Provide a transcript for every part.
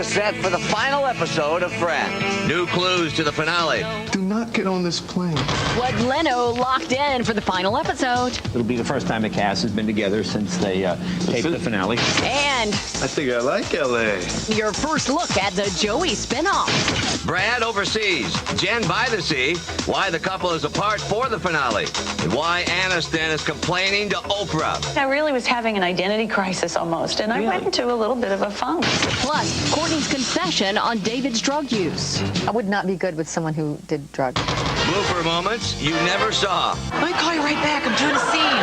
set for the final episode of Friends. New clues to the finale. Do not get on this plane. What Leno locked in for the final episode. It'll be the first time the cast has been together since they taped the finale. And I think I like L.A. your first look at the Joey spinoff. Brad overseas, Jen by the sea, why the couple is apart for the finale, and why Aniston is complaining to Oprah. I really was having an identity crisis almost, and I went into a little bit of a funk. Plus, Courtney's confession on David's drug use. I would not be good with someone who did drugs. Blooper moments you never saw. Let me call you right back. I'm doing a scene.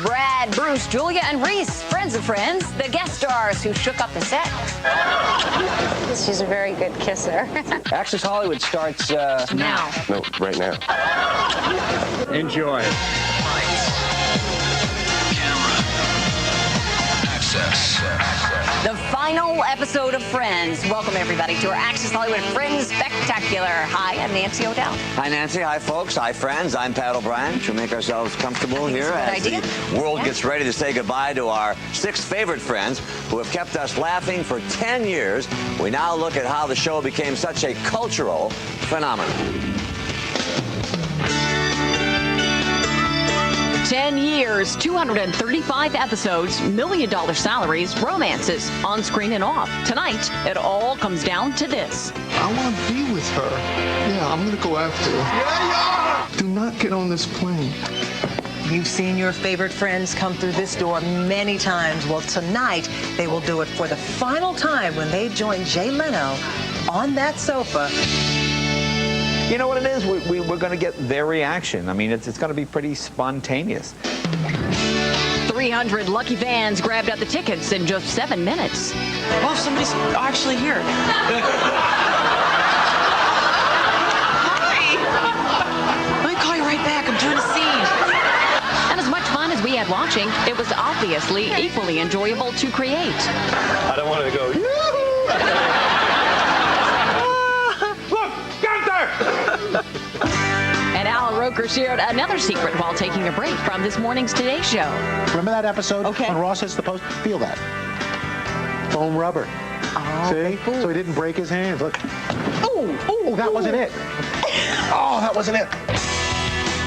Brad, Bruce, Julia, and Reese, friends of friends, the guest stars who shook up the set. She's a very good kisser. Access Hollywood starts Now. No, right now. Enjoy. The final episode of Friends. Welcome, everybody, to our Access Hollywood Friends Spectacular. Hi, I'm Nancy O'Dell. Hi, Nancy. Hi, folks. Hi, friends. I'm Pat O'Brien. We'll make ourselves comfortable here as idea. the world gets ready to say goodbye to our 6 favorite friends who have kept us laughing for 10 years. We now look at how the show became such a cultural phenomenon. 10 years, 235 episodes, $1 million salaries, romances, on screen and off. Tonight, it all comes down to this. I want to be with her. Yeah, I'm going to go after her. Yeah! Do not get on this plane. You've seen your favorite friends come through this door many times. Well, tonight, they will do it for the final time when they join Jay Leno on that sofa. You know what it is? We're going to get their reaction. I mean, it's going to be pretty spontaneous. 300 lucky fans grabbed at the tickets in just 7 minutes. Oh, somebody's actually here. Hi. Let me call you right back. I'm doing a scene. And as much fun as we had watching, it was obviously equally enjoyable to create. I don't want to go, yoo-hoo! And Al Roker shared another secret while taking a break from this morning's Today Show. Remember that episode when Ross hits the post? Feel that. Foam rubber. Oh, see? So he didn't break his hands. Look. Oh, that wasn't it. Oh, that wasn't it.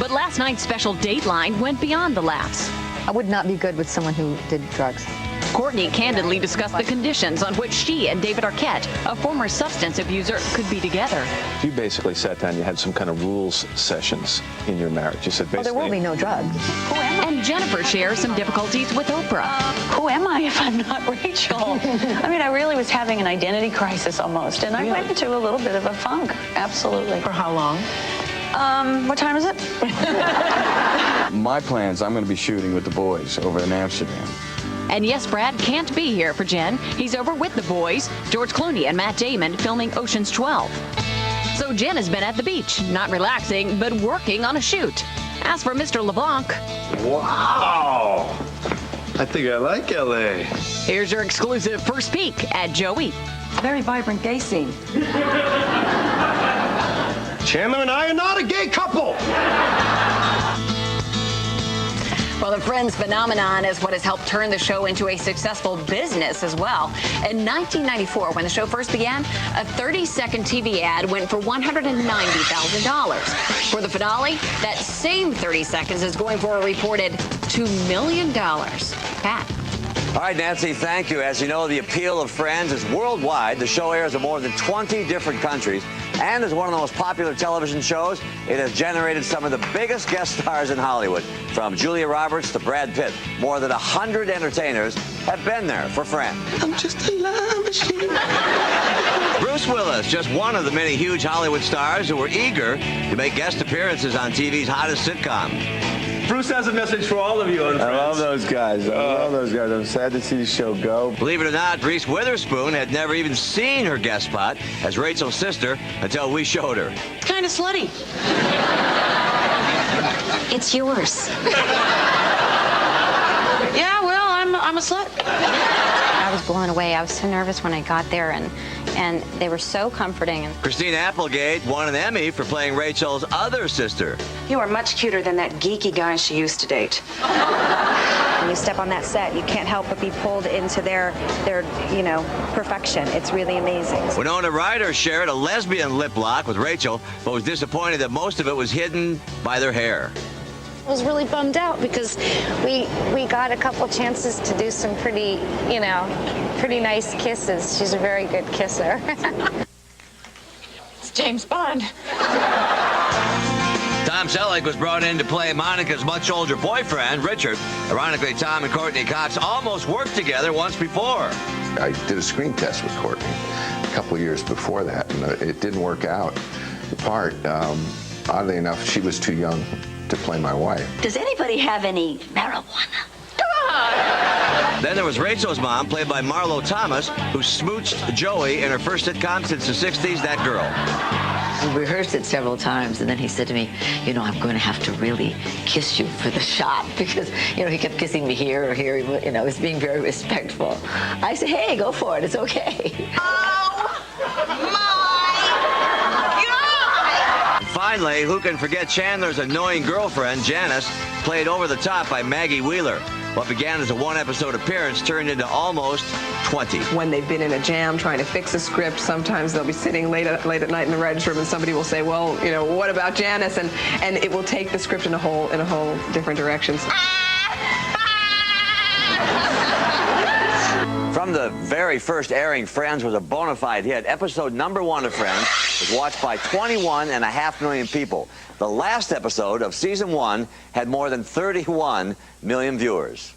But last night's special Dateline went beyond the laughs. I would not be good with someone who did drugs. Courtney candidly discussed the conditions on which she and David Arquette, a former substance abuser, could be together. You basically sat down, you had some kind of rules sessions in your marriage. You said basically... Well, there will be no drugs. Who am I? And Jennifer shares some difficulties with Oprah. Who am I if I'm not Rachel? I mean, I really was having an identity crisis almost, and I went into a little bit of a funk. Absolutely. For how long? What time is it? My plans, I'm going to be shooting with the boys over in Amsterdam. And yes, Brad can't be here for Jen. He's over with the boys, George Clooney and Matt Damon, filming Ocean's 12. So Jen has been at the beach, not relaxing, but working on a shoot. As for Mr. LeBlanc... Wow! I think I like L.A. Here's your exclusive first peek at Joey. Very vibrant gay scene. Chandler and I are not a gay couple! Well, the Friends phenomenon is what has helped turn the show into a successful business as well. In 1994, when the show first began, a 30-second TV ad went for $190,000. For the finale, that same 30 seconds is going for a reported $2 million. Pat. All right, Nancy, thank you. As you know, the appeal of Friends is worldwide. The show airs in more than 20 different countries. And as one of the most popular television shows, it has generated some of the biggest guest stars in Hollywood, from Julia Roberts to Brad Pitt. More than 100 entertainers have been there for Friends. I'm just a love machine. Bruce Willis, just one of the many huge Hollywood stars who were eager to make guest appearances on TV's hottest sitcom. Bruce has a message for all of you on Friends. I love those guys. I love those guys. I'm sad to see the show go. Believe it or not, Reese Witherspoon had never even seen her guest spot as Rachel's sister until we showed her. Kind of slutty. It's yours. Yeah, well, I'm a slut. I was blown away. I was so nervous when I got there, and they were so comforting. Christine Applegate won an Emmy for playing Rachel's other sister. You are much cuter than that geeky guy she used to date. When you step on that set, you can't help but be pulled into their perfection. It's really amazing. Winona Ryder shared a lesbian lip lock with Rachel, but was disappointed that most of it was hidden by their hair. I was really bummed out because we got a couple chances to do some pretty nice kisses. She's a very good kisser. It's James Bond. Tom Selleck was brought in to play Monica's much older boyfriend, Richard. Ironically, Tom and Courtney Cox almost worked together once before. I did a screen test with Courtney a couple of years before that, and it didn't work out. The part, oddly enough, she was too young to play my wife. Does anybody have any marijuana? Then there was Rachel's mom, played by Marlo Thomas, who smooched Joey in her first sitcom since the 60s, That Girl. We rehearsed it several times, and then he said to me, I'm going to have to really kiss you for the shot, because, he kept kissing me here or here. He was being very respectful. I said, hey, go for it. It's okay. Finally, who can forget Chandler's annoying girlfriend, Janice, played over the top by Maggie Wheeler. What began as a one-episode appearance turned into almost 20. When they've been in a jam trying to fix a script, sometimes they'll be sitting late at night in the writer's room, and somebody will say, well, what about Janice? And it will take the script in a whole different direction. From the very first airing, Friends was a bona fide hit. Episode #1 of Friends was watched by 21.5 million people. The last episode of season 1 had more than 31 million viewers.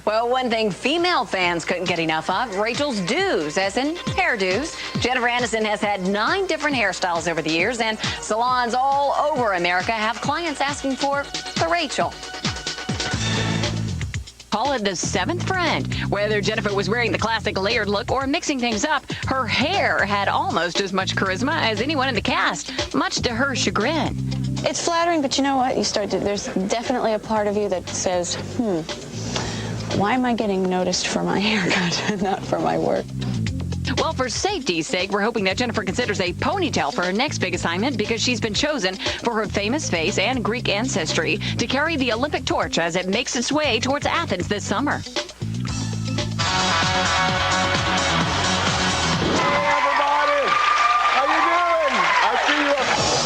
Well, one thing female fans couldn't get enough of, Rachel's do's, as in hairdos. Jennifer Aniston has had 9 different hairstyles over the years, and salons all over America have clients asking for the Rachel. Call it the 7th friend. Whether Jennifer was wearing the classic layered look or mixing things up, her hair had almost as much charisma as anyone in the cast, much to her chagrin. It's flattering, but you know what? There's definitely a part of you that says, why am I getting noticed for my haircut and not for my work? Well, for safety's sake, we're hoping that Jennifer considers a ponytail for her next big assignment, because she's been chosen for her famous face and Greek ancestry to carry the Olympic torch as it makes its way towards Athens this summer.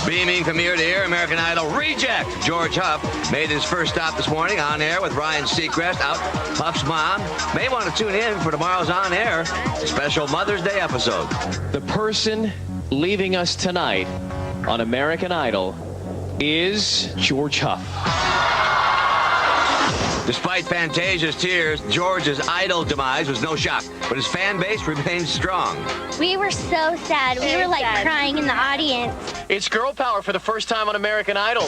Beaming from ear to ear, American Idol reject George Huff made his first stop this morning on air with Ryan Seacrest. Out Huff's mom may want to tune in for tomorrow's on air special Mother's Day episode. The person leaving us tonight on American Idol is George Huff. Despite Fantasia's tears, George's Idol demise was no shock, but his fan base remains strong. We were so sad. We were like crying in the audience. It's girl power for the first time on American Idol.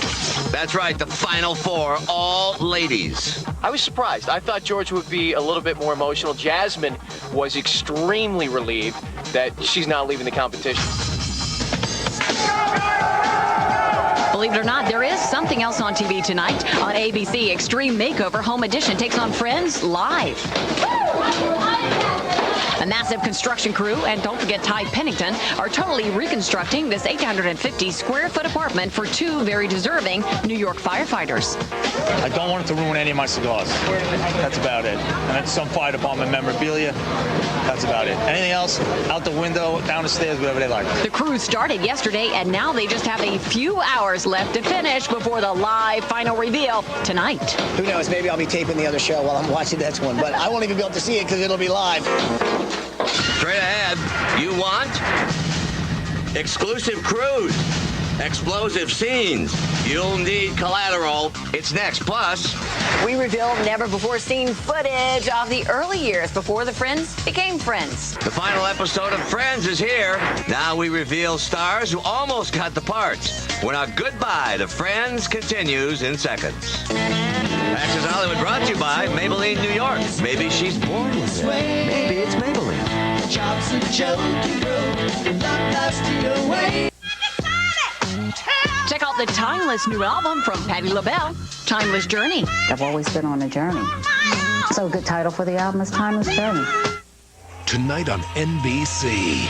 That's right, the Final 4, all ladies. I was surprised. I thought George would be a little bit more emotional. Jasmine was extremely relieved that she's not leaving the competition. Believe it or not, there is something else on TV tonight. On ABC, Extreme Makeover Home Edition takes on Friends live. A massive construction crew, and don't forget Ty Pennington, are totally reconstructing this 850-square-foot apartment for 2 very deserving New York firefighters. I don't want it to ruin any of my cigars. That's about it. And then some fire department memorabilia. That's about it. Anything else, out the window, down the stairs, whatever they like. The crew started yesterday, and now they just have a few hours left to finish before the live final reveal tonight. Who knows? Maybe I'll be taping the other show while I'm watching this one, but I won't even be able to see it because it'll be live. Straight ahead, you want exclusive crews, explosive scenes. You'll need collateral. It's next. Plus, we reveal never-before-seen footage of the early years before the Friends became friends. The final episode of Friends is here. Now we reveal stars who almost got the parts. When our goodbye to Friends continues in seconds. Access Hollywood brought to you by Maybelline, New York. Maybe she's born with it. Maybe it's Maybelline. Job's a joke, love lasting away. Check out the timeless new album from Patti LaBelle, Timeless Journey. I've always been on a journey. So a good title for the album is Timeless Journey. Tonight on NBC,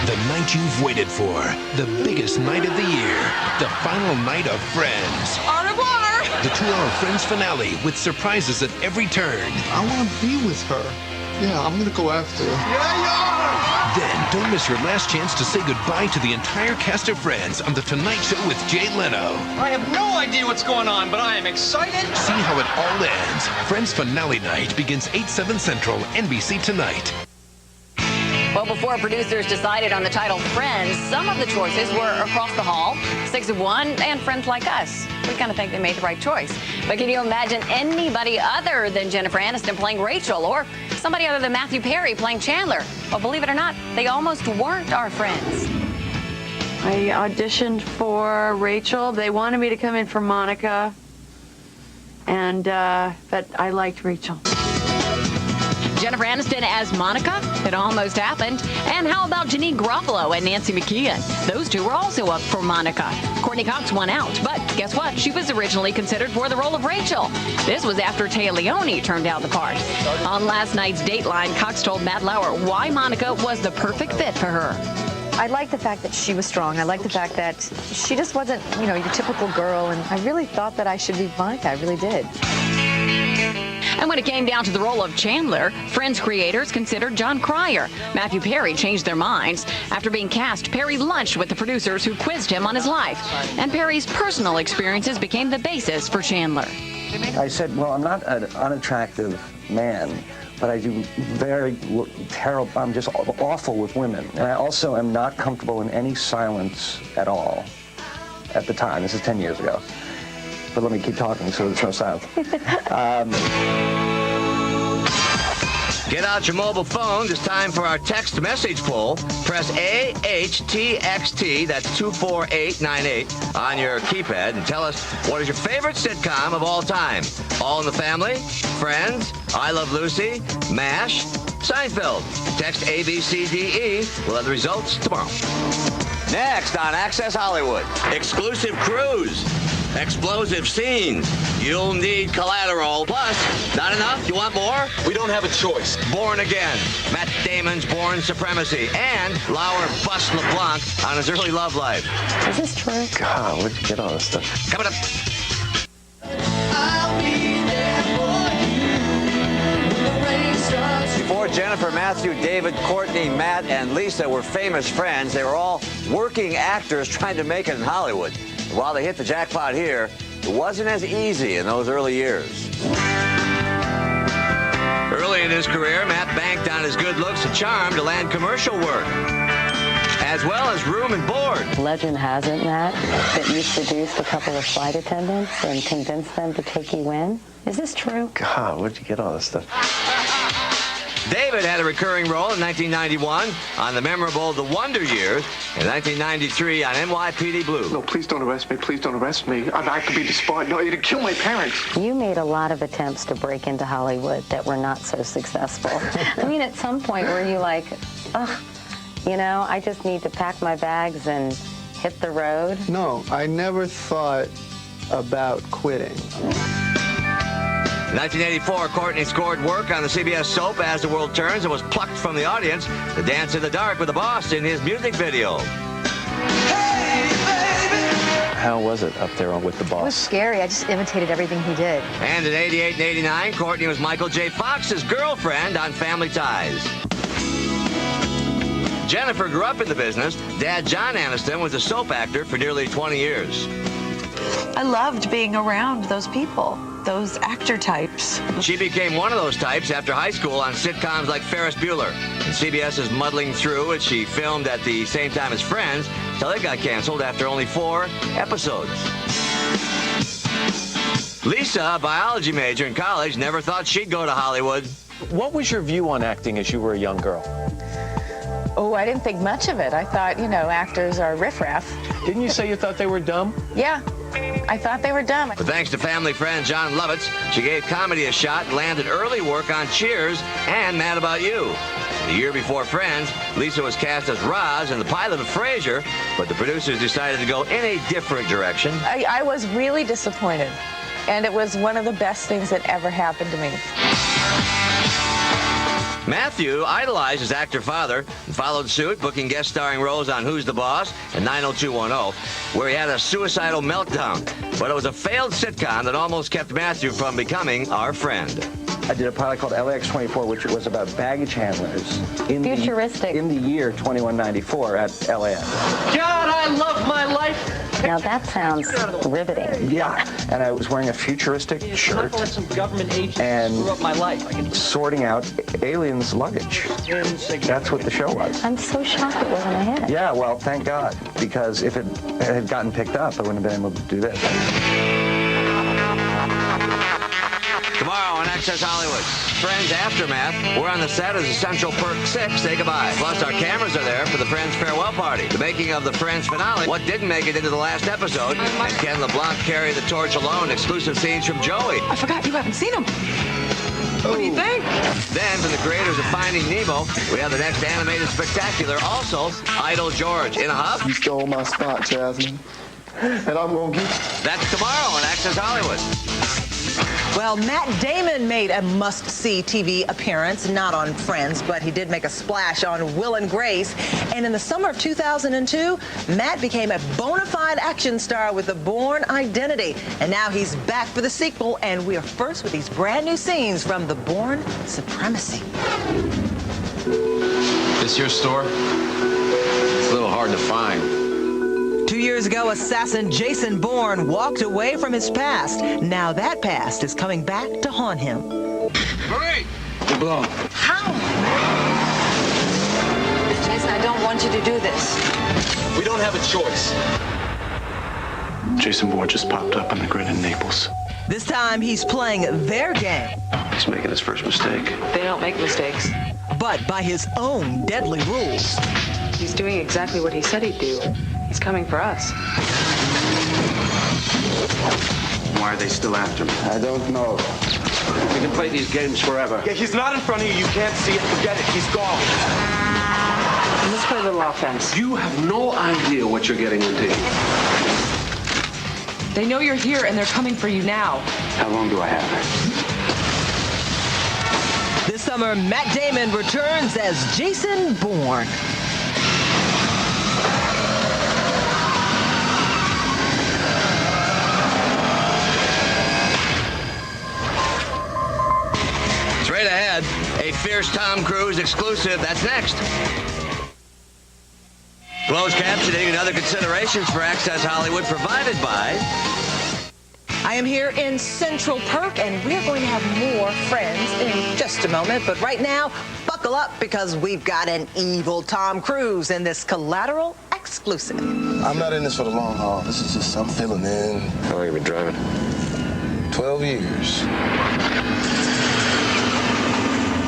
the night you've waited for, the biggest night of the year, the final night of Friends. Au revoir! the 2-hour Friends finale with surprises at every turn. I want to be with her. Yeah, I'm going to go after her. Yeah, you are! Then don't miss your last chance to say goodbye to the entire cast of Friends on The Tonight Show with Jay Leno. I have no idea what's going on, but I am excited. See how it all ends. Friends finale night begins 8/7 Central, NBC Tonight. Well, before producers decided on the title Friends, some of the choices were Across the Hall, 6 of 1, and Friends Like Us. We kind of think they made the right choice. But can you imagine anybody other than Jennifer Aniston playing Rachel, or somebody other than Matthew Perry playing Chandler? Well, believe it or not, they almost weren't our friends. I auditioned for Rachel. They wanted me to come in for Monica, and but I liked Rachel. Jennifer Aniston as Monica? It almost happened. And how about Janine Garofalo and Nancy McKeon? Those two were also up for Monica. Courtney Cox won out, but guess what? She was originally considered for the role of Rachel. This was after Téa Leoni turned down the part. On last night's Dateline, Cox told Matt Lauer why Monica was the perfect fit for her. I like the fact that she was strong. I like the fact that she just wasn't, your typical girl, and I really thought that I should be Monica. I really did. And when it came down to the role of Chandler, Friends creators considered John Cryer. Matthew Perry changed their minds. After being cast, Perry lunched with the producers who quizzed him on his life. And Perry's personal experiences became the basis for Chandler. I said, well, I'm not an unattractive man, but I do very terrible, I'm just awful with women. And I also am not comfortable in any silence at all at the time. This is 10 years ago. But let me keep talking so there's no silence. Get out your mobile phones. It's time for our text message poll. Press AHTXT, that's 24898, on your keypad, and tell us what is your favorite sitcom of all time. All in the Family, Friends, I Love Lucy, MASH, Seinfeld. Text ABCDE. We'll have the results tomorrow. Next on Access Hollywood, exclusive cruise. Explosive scenes. You'll need collateral. Plus, not enough? You want more? We don't have a choice. Born Again. Matt Damon's Born Supremacy. And Lauer busts LeBlanc on his early love life. Is this true? God, where'd you get all this stuff? Coming up. Before Jennifer, Matthew, David, Courtney, Matt, and Lisa were famous friends, they were all working actors trying to make it in Hollywood. While they hit the jackpot here, it wasn't as easy in those early years. Early in his career, Matt banked on his good looks and charm to land commercial work, as well as room and board. Legend has it, Matt, that you seduced a couple of flight attendants and convinced them to take you in. Is this true? God, where'd you get all this stuff? David had a recurring role in 1991 on the memorable The Wonder Years, in 1993 on NYPD Blue. No, please don't arrest me. Please don't arrest me. I could be disbarred. No, you'd kill my parents. You made a lot of attempts to break into Hollywood that were not so successful. I mean, at some point were you like, ugh, I just need to pack my bags and hit the road? No, I never thought about quitting. In 1984, Courtney scored work on the CBS soap As the World Turns and was plucked from the audience to dance in the dark with the boss in his music video. How was it up there with the boss? It was scary. I just imitated everything he did. And in 88 and 89, Courtney was Michael J. Fox's girlfriend on Family Ties. Jennifer grew up in the business. Dad, John Aniston, was a soap actor for nearly 20 years. I loved being around those people, those actor types. She became one of those types after high school on sitcoms like Ferris Bueller. And CBS is muddling through it. She filmed at the same time as Friends until it got canceled after only 4 episodes. Lisa, a biology major in college, never thought she'd go to Hollywood. What was your view on acting as you were a young girl? Oh, I didn't think much of it. I thought, actors are riffraff. Didn't you say you thought they were dumb? Yeah, I thought they were dumb. But thanks to family friend John Lovitz, she gave comedy a shot and landed early work on Cheers and Mad About You. The year before Friends, Lisa was cast as Roz in the pilot of Frasier, but the producers decided to go in a different direction. I was really disappointed, and it was one of the best things that ever happened to me. Matthew idolized his actor father and followed suit, booking guest starring roles on Who's the Boss and 90210, where he had a suicidal meltdown. But it was a failed sitcom that almost kept Matthew from becoming our friend. I did a pilot called LAX 24, which was about baggage handlers in Futuristic. in the year 2194 at LAX. God, I love my life. Now that sounds riveting. Yeah, and I was wearing a futuristic shirt Let some government agent and screw up my life. I can sorting out aliens' luggage. That's what the show was. I'm so shocked it wasn't a hit. Yeah, well, thank God, because if it had gotten picked up, I wouldn't have been able to do this. Tomorrow on Access Hollywood, Friends Aftermath, we're on the set as Essential Perk 6, Say Goodbye. Plus, our cameras are there for the Friends farewell party, the making of the Friends finale, what didn't make it into the last episode, and can LeBlanc carry the torch alone, exclusive scenes from Joey. I forgot you haven't seen him. What do you think? Then, from the creators of Finding Nemo, we have the next animated spectacular, also Idol George. In a huff? You stole my spot, Jasmine. And I'm going to get you. That's tomorrow on Access Hollywood. Well, Matt Damon made a must-see TV appearance, not on Friends, but he did make a splash on Will and Grace. And in the summer of 2002, Matt became a bona fide action star with The Bourne Identity. And now he's back for the sequel, and we are first with these brand new scenes from The Bourne Supremacy. This your store? It's a little hard to find. 2 years ago, assassin Jason Bourne walked away from his past. Now that past is coming back to haunt him. Hurry! You're blown. How? Jason, I don't want you to do this. We don't have a choice. Jason Bourne just popped up on the grid in Naples. This time he's playing their game. He's making his first mistake. They don't make mistakes. But by his own deadly rules. He's doing exactly what he said he'd do. He's coming for us. Why are they still after me? I don't know. We can play these games forever. Yeah, he's not in front of you. You can't see it. Forget it. He's gone. Let's play a little offense. You have no idea what you're getting into. They know you're here and they're coming for you now. How long do I have? This summer, Matt Damon returns as Jason Bourne. Straight ahead, a fierce Tom Cruise exclusive. That's next. Closed captioning and other considerations for Access Hollywood provided by... I am here in Central Perk, and we're going to have more Friends in just a moment. But right now, buckle up, because we've got an evil Tom Cruise in this Collateral exclusive. I'm not in this for the long haul. This is just, I'm filling in. How long have you been driving? 12 years.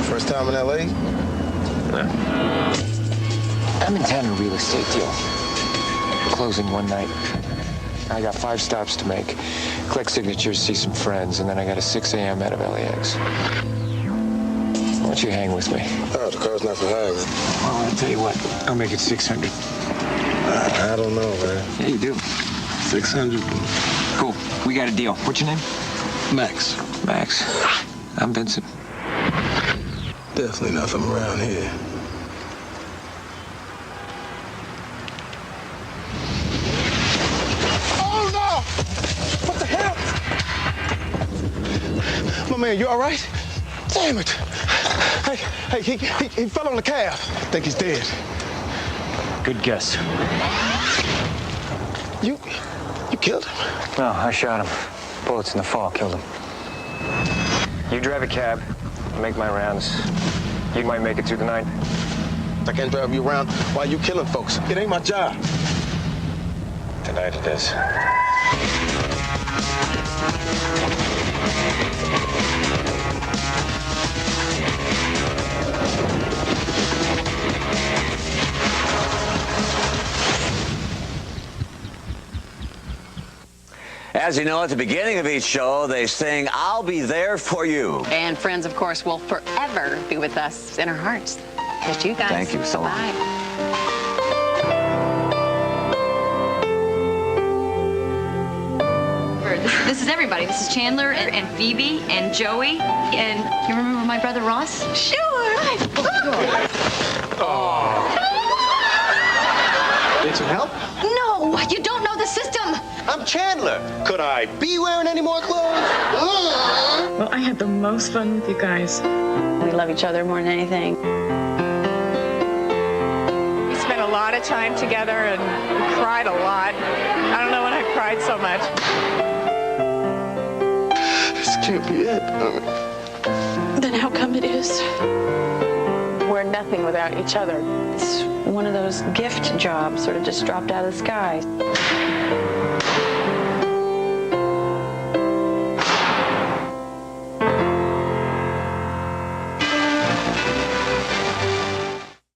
First time in L.A.? No. I'm in town on a real estate deal. Closing one night. I got 5 stops to make. Collect signatures, see some friends, and then I got a 6 a.m. out of LAX. Why don't you hang with me? Oh, the car's not for hire. Well, I'll tell you what. I'll make it 600. I don't know, man. Yeah, you do. 600. Cool. We got a deal. What's your name? Max. Max. I'm Vincent. Definitely nothing around here. Oh, no! What the hell? My man, you all right? Damn it. Hey, he fell on the cab. I think he's dead. Good guess. You killed him? No, I shot him. Bullets in the fall killed him. You drive a cab, make my rounds. You might make it through the night. I can't drive you around while you killing folks. It ain't my job. Tonight it is. As you know, at the beginning of each show, they sing, I'll Be There For You. And Friends, of course, will forever be with us in our hearts. Here's to you guys. Thank you so much. Bye. This is is everybody. This is Chandler and Phoebe and Joey. And you remember my brother Ross? Sure. Need some help? No, you don't know the system. I'm Chandler. Could I be wearing any more clothes? Well, I had the most fun with you guys. We love each other more than anything. We spent a lot of time together and we cried a lot. I don't know when I cried so much. This can't be it. Then how come it is? We're nothing without each other. It's one of those gift jobs sort of just dropped out of the sky.